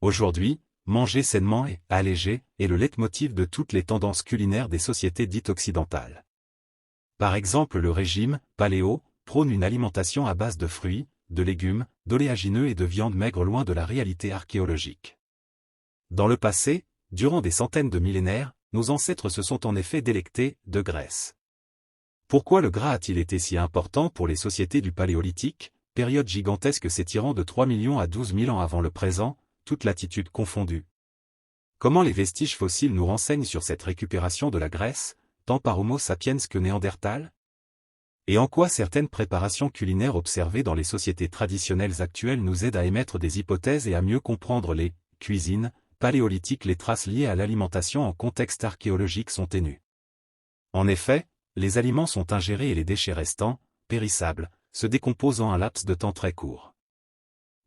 Aujourd'hui, manger sainement et allégé est le leitmotiv de toutes les tendances culinaires des sociétés dites occidentales. Par exemple, le régime paléo prône une alimentation à base de fruits, de légumes, d'oléagineux et de viande maigre loin de la réalité archéologique. Dans le passé, durant des centaines de millénaires, nos ancêtres se sont en effet délectés de graisse. Pourquoi le gras a-t-il été si important pour les sociétés du Paléolithique, période gigantesque s'étirant de 3 millions à 12 000 ans avant le présent, toute latitude confondue? Comment les vestiges fossiles nous renseignent sur cette récupération de la graisse, tant par Homo sapiens que Néandertal? Et en quoi certaines préparations culinaires observées dans les sociétés traditionnelles actuelles nous aident à émettre des hypothèses et à mieux comprendre les cuisines paléolithiques? Les traces liées à l'alimentation en contexte archéologique sont ténues. En effet, les aliments sont ingérés et les déchets restants, périssables, se décomposent en un laps de temps très court.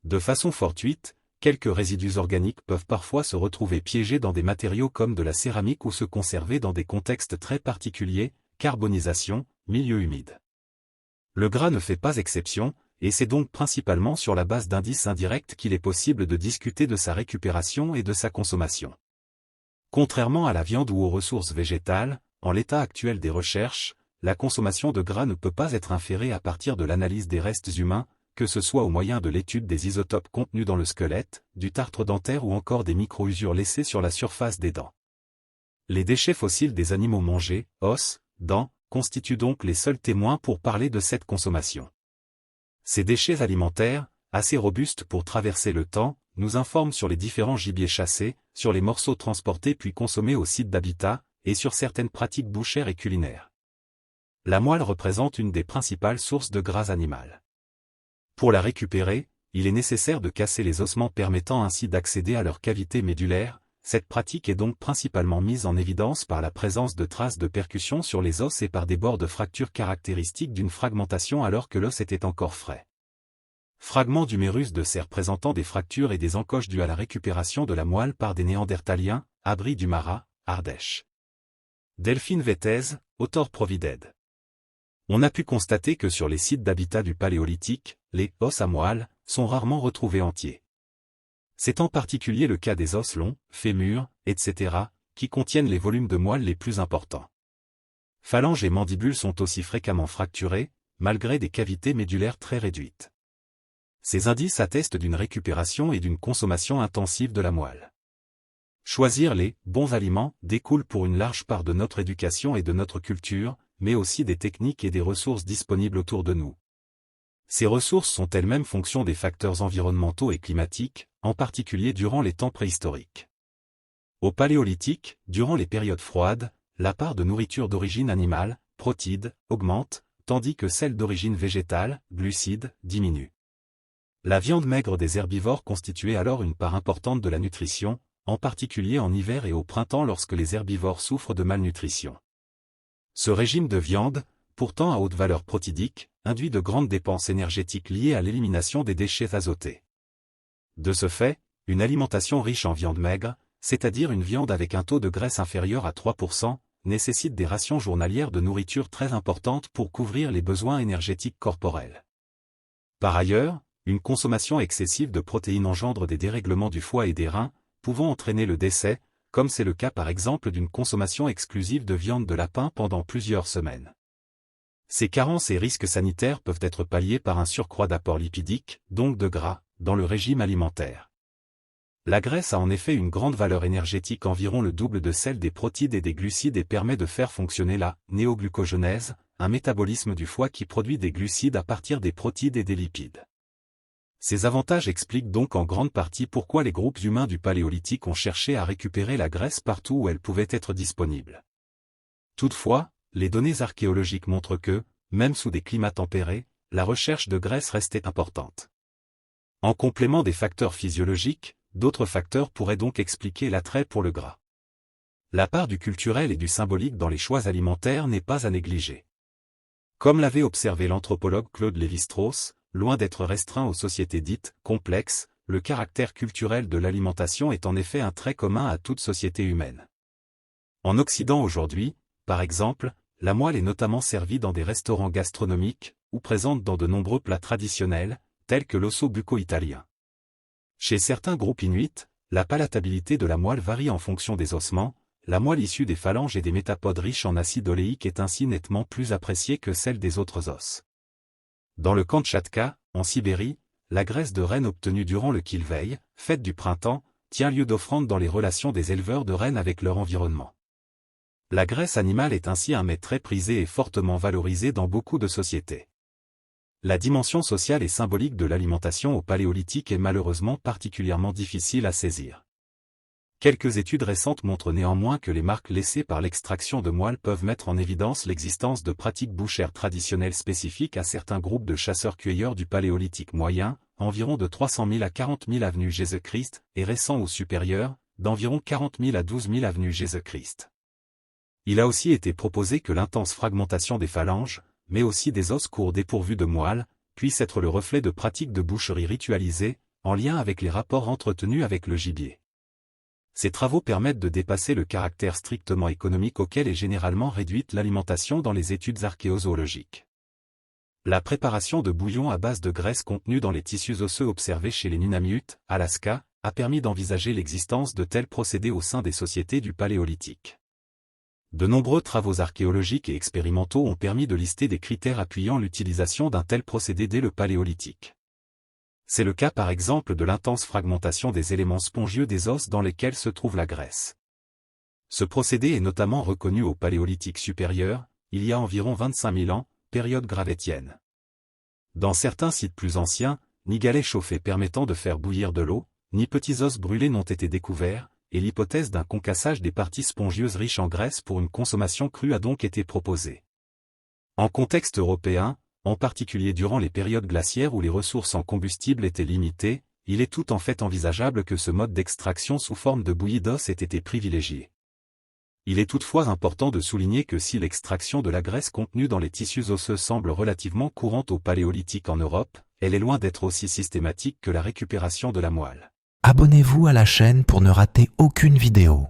De façon fortuite, quelques résidus organiques peuvent parfois se retrouver piégés dans des matériaux comme de la céramique ou se conserver dans des contextes très particuliers, carbonisation, milieu humide. Le gras ne fait pas exception, et c'est donc principalement sur la base d'indices indirects qu'il est possible de discuter de sa récupération et de sa consommation. Contrairement à la viande ou aux ressources végétales, en l'état actuel des recherches, la consommation de gras ne peut pas être inférée à partir de l'analyse des restes humains, que ce soit au moyen de l'étude des isotopes contenus dans le squelette, du tartre dentaire ou encore des micro-usures laissées sur la surface des dents. Les déchets fossiles des animaux mangés, os, dents, constituent donc les seuls témoins pour parler de cette consommation. Ces déchets alimentaires, assez robustes pour traverser le temps, nous informent sur les différents gibiers chassés, sur les morceaux transportés puis consommés au site d'habitat, et sur certaines pratiques bouchères et culinaires. La moelle représente une des principales sources de gras animal. Pour la récupérer, il est nécessaire de casser les ossements permettant ainsi d'accéder à leur cavité médulaire. Cette pratique est donc principalement mise en évidence par la présence de traces de percussions sur les os et par des bords de fracture caractéristiques d'une fragmentation alors que l'os était encore frais. Fragments d'humérus de cerf présentant des fractures et des encoches dues à la récupération de la moelle par des Néandertaliens, abri du Marat, Ardèche. Delphine Vettez, auteur Provided. On a pu constater que sur les sites d'habitat du Paléolithique, les os à moelle sont rarement retrouvés entiers. C'est en particulier le cas des os longs, fémurs, etc., qui contiennent les volumes de moelle les plus importants. Phalanges et mandibules sont aussi fréquemment fracturés, malgré des cavités médulaires très réduites. Ces indices attestent d'une récupération et d'une consommation intensive de la moelle. Choisir les bons aliments découle pour une large part de notre éducation et de notre culture, mais aussi des techniques et des ressources disponibles autour de nous. Ces ressources sont elles-mêmes fonction des facteurs environnementaux et climatiques, en particulier durant les temps préhistoriques. Au Paléolithique, durant les périodes froides, la part de nourriture d'origine animale, protide, augmente, tandis que celle d'origine végétale, glucide, diminue. La viande maigre des herbivores constituait alors une part importante de la nutrition, en particulier en hiver et au printemps lorsque les herbivores souffrent de malnutrition. Ce régime de viande, pourtant à haute valeur protidique, induit de grandes dépenses énergétiques liées à l'élimination des déchets azotés. De ce fait, une alimentation riche en viande maigre, c'est-à-dire une viande avec un taux de graisse inférieur à 3%, nécessite des rations journalières de nourriture très importantes pour couvrir les besoins énergétiques corporels. Par ailleurs, une consommation excessive de protéines engendre des dérèglements du foie et des reins, pouvant entraîner le décès, comme c'est le cas par exemple d'une consommation exclusive de viande de lapin pendant plusieurs semaines. Ces carences et risques sanitaires peuvent être palliés par un surcroît d'apport lipidique, donc de gras, dans le régime alimentaire. La graisse a en effet une grande valeur énergétique, environ le double de celle des protides et des glucides, et permet de faire fonctionner la néoglucogenèse, un métabolisme du foie qui produit des glucides à partir des protides et des lipides. Ces avantages expliquent donc en grande partie pourquoi les groupes humains du Paléolithique ont cherché à récupérer la graisse partout où elle pouvait être disponible. Toutefois, les données archéologiques montrent que, même sous des climats tempérés, la recherche de graisse restait importante. En complément des facteurs physiologiques, d'autres facteurs pourraient donc expliquer l'attrait pour le gras. La part du culturel et du symbolique dans les choix alimentaires n'est pas à négliger. Comme l'avait observé l'anthropologue Claude Lévi-Strauss, loin d'être restreint aux sociétés dites « complexes », le caractère culturel de l'alimentation est en effet un trait commun à toute société humaine. En Occident aujourd'hui, par exemple, la moelle est notamment servie dans des restaurants gastronomiques, ou présente dans de nombreux plats traditionnels, tels que l'osso bucco italien. Chez certains groupes inuits, La palatabilité de la moelle varie en fonction des ossements. La moelle issue des phalanges et des métapodes riches en acide oléique est ainsi nettement plus appréciée que celle des autres os. Dans le Kamtchatka, en Sibérie, la graisse de renne obtenue durant le Kilveil, fête du printemps, tient lieu d'offrande dans les relations des éleveurs de rennes avec leur environnement. La graisse animale est ainsi un mets très prisé et fortement valorisé dans beaucoup de sociétés. La dimension sociale et symbolique de l'alimentation au Paléolithique est malheureusement particulièrement difficile à saisir. Quelques études récentes montrent néanmoins que les marques laissées par l'extraction de moelle peuvent mettre en évidence l'existence de pratiques bouchères traditionnelles spécifiques à certains groupes de chasseurs-cueilleurs du Paléolithique moyen, environ de 300 000 à 40 000 avenue Jésus-Christ, et récents ou supérieurs, d'environ 40 000 à 12 000 avenue Jésus-Christ. Il a aussi été proposé que l'intense fragmentation des phalanges, mais aussi des os courts dépourvus de moelle, puisse être le reflet de pratiques de boucherie ritualisées, en lien avec les rapports entretenus avec le gibier. Ces travaux permettent de dépasser le caractère strictement économique auquel est généralement réduite l'alimentation dans les études archéozoologiques. La préparation de bouillons à base de graisse contenue dans les tissus osseux observés chez les Nunamiutes, Alaska, a permis d'envisager l'existence de tels procédés au sein des sociétés du Paléolithique. De nombreux travaux archéologiques et expérimentaux ont permis de lister des critères appuyant l'utilisation d'un tel procédé dès le Paléolithique. C'est le cas par exemple de l'intense fragmentation des éléments spongieux des os dans lesquels se trouve la graisse. Ce procédé est notamment reconnu au Paléolithique supérieur, il y a environ 25 000 ans, période gravétienne. Dans certains sites plus anciens, ni galets chauffés permettant de faire bouillir de l'eau, ni petits os brûlés n'ont été découverts, et l'hypothèse d'un concassage des parties spongieuses riches en graisse pour une consommation crue a donc été proposée. En contexte européen, en particulier durant les périodes glaciaires où les ressources en combustible étaient limitées, il est tout en fait envisageable que ce mode d'extraction sous forme de bouillie d'os ait été privilégié. Il est toutefois important de souligner que si l'extraction de la graisse contenue dans les tissus osseux semble relativement courante au Paléolithique en Europe, elle est loin d'être aussi systématique que la récupération de la moelle. Abonnez-vous à la chaîne pour ne rater aucune vidéo.